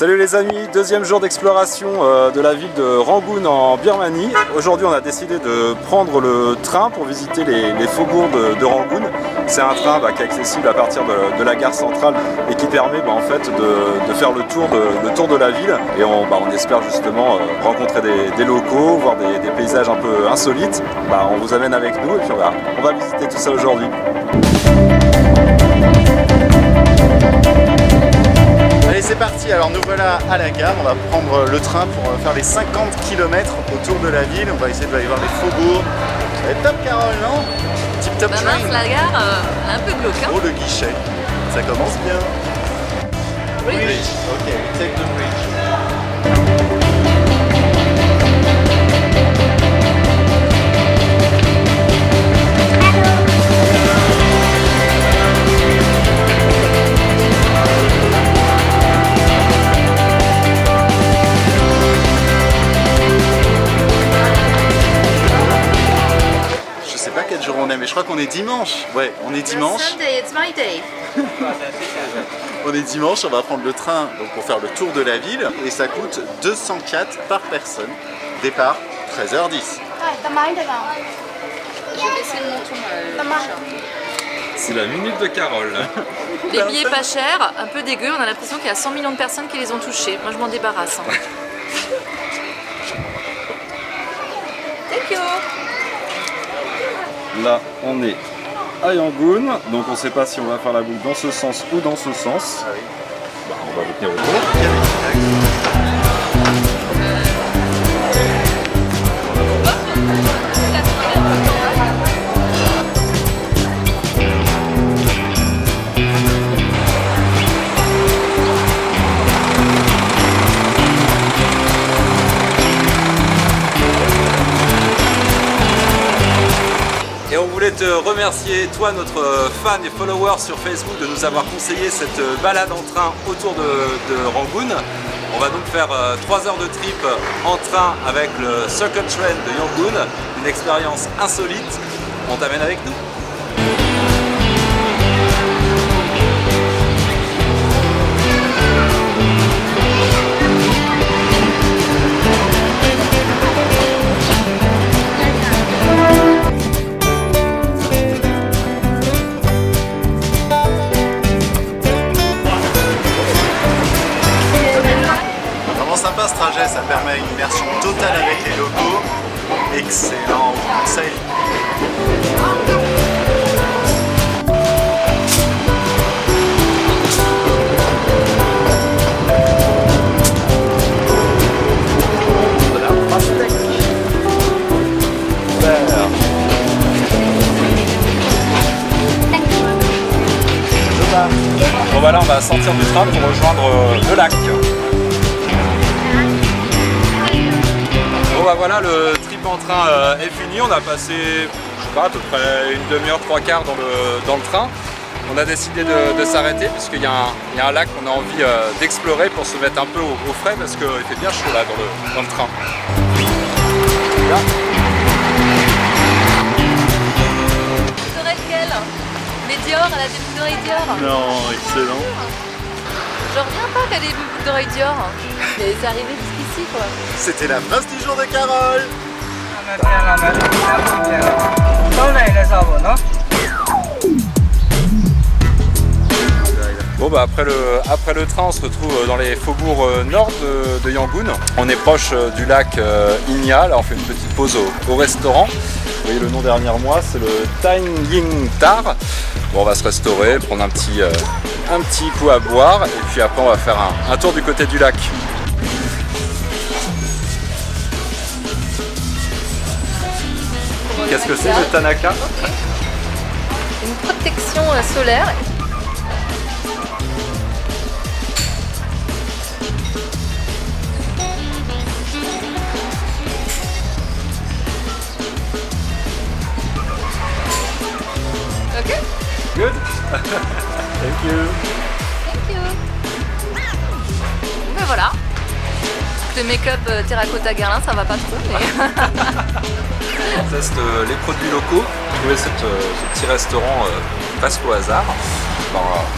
Salut les amis, deuxième jour d'exploration de la ville de Rangoon en Birmanie. Aujourd'hui on a décidé de prendre le train pour visiter les faubourgs de Rangoon. C'est un train qui est accessible à partir de la gare centrale et qui permet en fait de faire le tour de la ville. Et on espère justement rencontrer des locaux, voir des paysages un peu insolites. On vous amène avec nous et puis on va visiter tout ça aujourd'hui. Allez, c'est parti, alors nous voilà à la gare, on va prendre le train pour faire les 50 km autour de la ville, on va essayer d'aller voir les faubourgs. Ça va être top, Carole, non? Tip top train. Mince, la gare est un peu glauque. Oh, le guichet, ça commence bien. Bridge. Ok, take the bridge. Quel jour on est, mais je crois qu'on est dimanche. Ouais, on est dimanche. Sunday, it's my day. On est dimanche, on va prendre le train pour faire le tour de la ville et ça coûte 204 par personne. Départ 13h10. J'ai baissé le menton. C'est la minute de Carole. Les billets pas chers, un peu dégueux, on a l'impression qu'il y a 100 millions de personnes qui les ont touchés. Moi je m'en débarrasse. Thank you. Là, on est à Yangon, donc on ne sait pas si on va faire la boucle dans ce sens ou dans ce sens. Ah oui. On va vous tenir au courant. Et on voulait te remercier, toi notre fan et follower sur Facebook, de nous avoir conseillé cette balade en train autour de Rangoon. On va donc faire 3 heures de trip en train avec le Circle Train de Yangon, une expérience insolite. On t'amène avec nous. Sympa ce trajet, ça permet une immersion totale avec les locaux. Excellent, on vous conseille. Bon là on va sortir du train pour rejoindre le lac. Bon voilà, le trip en train est fini, on a passé, je sais pas, à peu près une demi-heure, 3/4 dans le train. On a décidé de s'arrêter puisqu'il y a un lac qu'on a envie d'explorer pour se mettre un peu au frais parce qu'il fait bien chaud là dans le train. Là. Vous aurez lequel? Les Dior, elle a des boucles d'oreilles Dior. Non, excellent. Je reviens pas qu'elle a des boucles d'oreilles Dior. Mais c'est arrivé jusqu'ici quoi. C'était la phrase du jour de Carole. Bon après le train on se retrouve dans les faubourgs nord de Yangon. On est proche du lac Inya, là on fait une petite pause au restaurant. Vous voyez le nom derrière moi, c'est le Thanh Ying Tar. Bon, on va se restaurer, prendre un petit coup à boire et puis après on va faire un tour du côté du lac. Qu'est-ce que c'est le Tanaka? Une protection solaire. Ok. Good. Thank you. Thank you. Ben voilà. Le make-up terracotta Guerlain, ça va pas trop, mais... On teste les produits locaux. J'ai trouvé ce petit restaurant presque au hasard.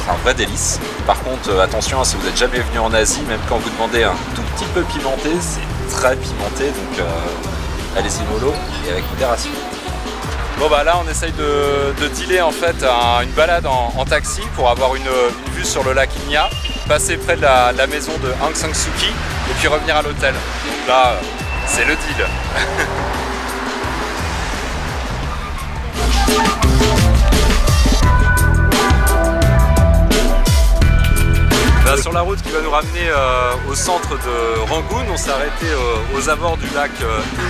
C'est un vrai délice. Par contre, attention, si vous n'êtes jamais venu en Asie, même quand vous demandez un tout petit peu pimenté, c'est très pimenté, donc allez-y mollo et avec modération. Bon bah là on essaye de dealer en fait une balade en taxi pour avoir une vue sur le lac Inya, passer près de la maison de Aung San Suu Kyi et puis revenir à l'hôtel. Donc là c'est le deal. Là, sur la route qui va nous ramener au centre de Rangoon, on s'est arrêté aux abords du lac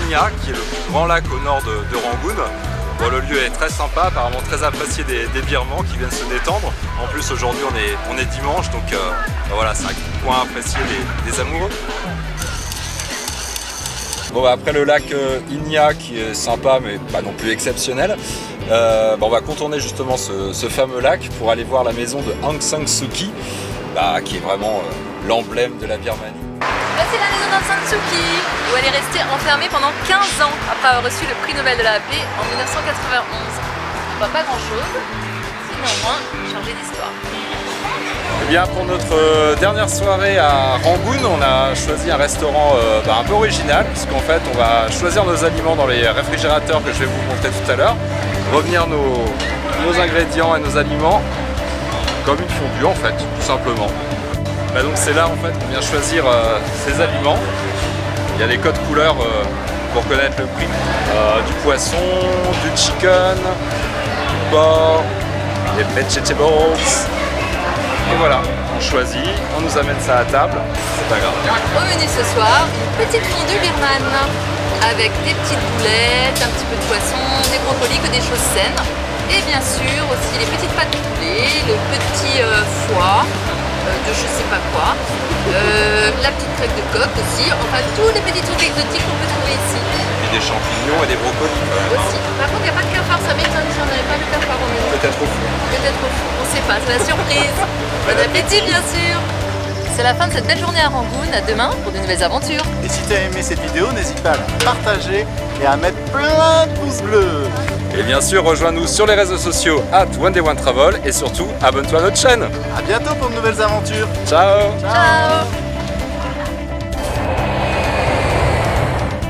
Inya, qui est le plus grand lac au nord de Rangoon. Bon, le lieu est très sympa, apparemment très apprécié des Birmans qui viennent se détendre. En plus aujourd'hui on est dimanche, donc voilà, c'est un coin apprécié des amoureux. Bon, bah, après le lac Inya qui est sympa mais pas non plus exceptionnel, on va contourner justement ce fameux lac pour aller voir la maison de Aung San Suu Kyi, qui est vraiment l'emblème de la Birmanie. Là, c'est la maison d'Aung San Suu Kyi, où elle est restée enfermée pendant 15 ans après avoir reçu le prix Nobel de la paix en 1991. On voit pas grand chose, sinon au moins changer d'histoire. Eh bien, pour notre dernière soirée à Rangoon, on a choisi un restaurant un peu original, puisqu'en fait on va choisir nos aliments dans les réfrigérateurs que je vais vous montrer tout à l'heure, revenir nos ingrédients et nos aliments comme une fondue en fait, tout simplement. Donc c'est là en fait qu'on vient choisir ces aliments. Il y a les codes couleurs pour connaître le prix. Du poisson, du chicken, du porc, des vegetables. Et voilà, on choisit, on nous amène ça à table, c'est pas grave. Au menu ce soir, une petite fondue birmane avec des petites boulettes, un petit peu de poisson, des brocolis, que des choses saines. Et bien sûr aussi les petites pâtes de poulet, le petit foie de je sais pas quoi, la petite crêpe de coq aussi, enfin tous les petits trucs exotiques qu'on peut trouver ici. Et des champignons et des brocolis. Aussi. Par contre il n'y a pas de cafard, ça m'étonne si on n'avait pas de cafard au menu. Peut-être au fond. Peut-être au fond, on sait pas, c'est la surprise. Bon appétit bien sûr. C'est la fin de cette belle journée à Rangoon, à demain pour de nouvelles aventures. Et si tu as aimé cette vidéo, n'hésite pas à la partager et à mettre plein de pouces bleus. Et bien sûr, rejoins-nous sur les réseaux sociaux @OneDayOneTravel et surtout, abonne-toi à notre chaîne. A bientôt pour de nouvelles aventures. Ciao. Ciao.